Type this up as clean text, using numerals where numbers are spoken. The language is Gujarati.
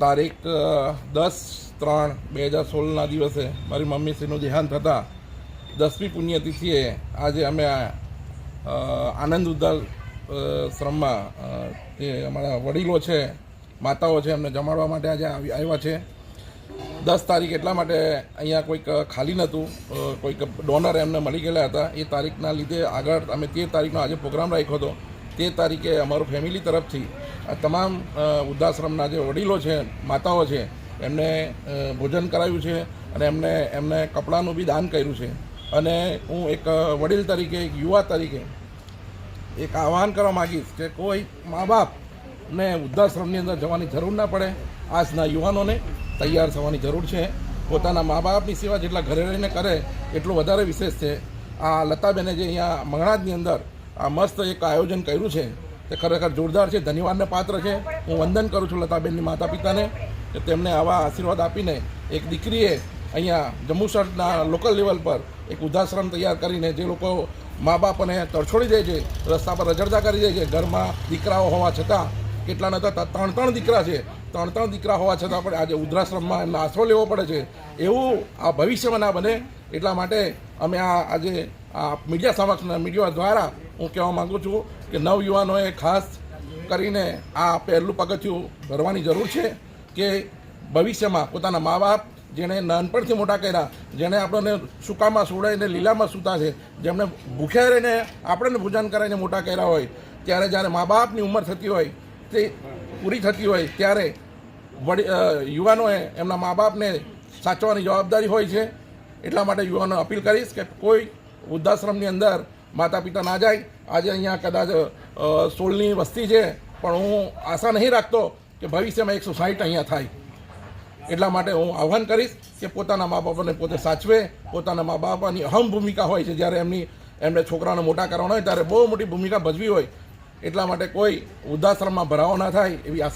તારીખ 10/3/2016 દિવસે મારી મમ્મીશ્રીનું દેહાંત થતાં 10મી પુણ્યતિથિએ આજે અમે આનંદ વૃદ્ધાશ્રમમાં જે અમારા વડીલો છે, માતાઓ છે, એમને જમાડવા માટે આજે આવ્યા છે. 10 તારીખ એટલા માટે અહીંયા કોઈક ખાલી નહોતું, કોઈક ડોનર એમને મળી ગયેલા હતા. એ તારીખના લીધે આગળ અમે 13 તારીખનો આજે પ્રોગ્રામ રાખ્યો હતો. 13 તારીખે અમારું ફેમિલી તરફથી આ તમામ વૃદ્ધાશ્રમના જે વડીલો છે, માતાઓ છે, એમને ભોજન કરાવ્યું છે અને એમને કપડાનું બી દાન કર્યું છે. અને હું એક વડીલ તરીકે, એક યુવા તરીકે એક આહ્વાન કરવા માગીશ કે કોઈ મા બાપને વૃદ્ધાશ્રમની અંદર જવાની જરૂર ના પડે. આજના યુવાનોને તૈયાર થવાની જરૂર છે. પોતાના મા બાપની સેવા જેટલા ઘરે રહીને કરે એટલું વધારે વિશેષ છે. આ લતાબેને જે અહીંયા મંગળાજની અંદર આ મસ્ત એક આયોજન કર્યું છે તે ખરેખર જોરદાર છે, ધન્યવાદને પાત્ર છે. હું વંદન કરું છું લતાબેનની માતા પિતાને કે તેમને આવા આશીર્વાદ આપીને એક દીકરીએ અહીંયા જંબુસરના લોકલ લેવલ પર એક વૃદ્ધાશ્રમ તૈયાર કરીને જે લોકો મા બાપને તરછોડી દે છે, રસ્તા પર રજડતા કરી દે છે, ઘરમાં દીકરાઓ હોવા છતાં કેટલાના તો 3 દીકરા છે, 3 દીકરા હોવા છતાં પણ આજે વૃદ્ધાશ્રમમાં એમને આશરો લેવો પડે છે. એવું આ ભવિષ્યમાં ના બને એટલા માટે અમે આજે આ મીડિયા સમક્ષ, મીડિયા દ્વારા હું કહેવા માગું છું કે નવયુવાનોએ ખાસ કરીને આ પહેલું પગથિયું ભરવાની જરૂર છે કે ભવિષ્યમાં પોતાના મા બાપ જેણે નાનપણથી મોટા કર્યા, જેણે આપણને સૂકામાં સુડાઈને લીલામાં સૂતા છે, જેમણે ભૂખ્યા રહીને આપણને ભોજન કરાવીને મોટા કર્યા હોય, ત્યારે જ્યારે મા બાપની ઉંમર થતી હોય, તે પૂરી થતી હોય, ત્યારે યુવાનોએ એમના મા બાપને સાચવવાની જવાબદારી હોય છે. એટલા માટે યુવાનોને અપીલ કરીશ કે કોઈ વૃદ્ધાશ્રમની અંદર માતા પિતા ના જાય. આજે અહીંયા કદાચ 16ની વસ્તી છે, પણ હું આશા નહીં રાખતો કે ભવિષ્યમાં 160 અહીંયા થાય. એટલા માટે હું આહ્વાન કરીશ કે પોતાના મા બાપાને પોતે સાચવે. પોતાના મા બાપાની અહમ ભૂમિકા હોય છે, જ્યારે એમને છોકરાને મોટા કરવાના હોય ત્યારે બહુ મોટી ભૂમિકા ભજવી હોય. એટલા માટે કોઈ વૃદ્ધાશ્રમમાં ભરાવો ના થાય એવી આશા.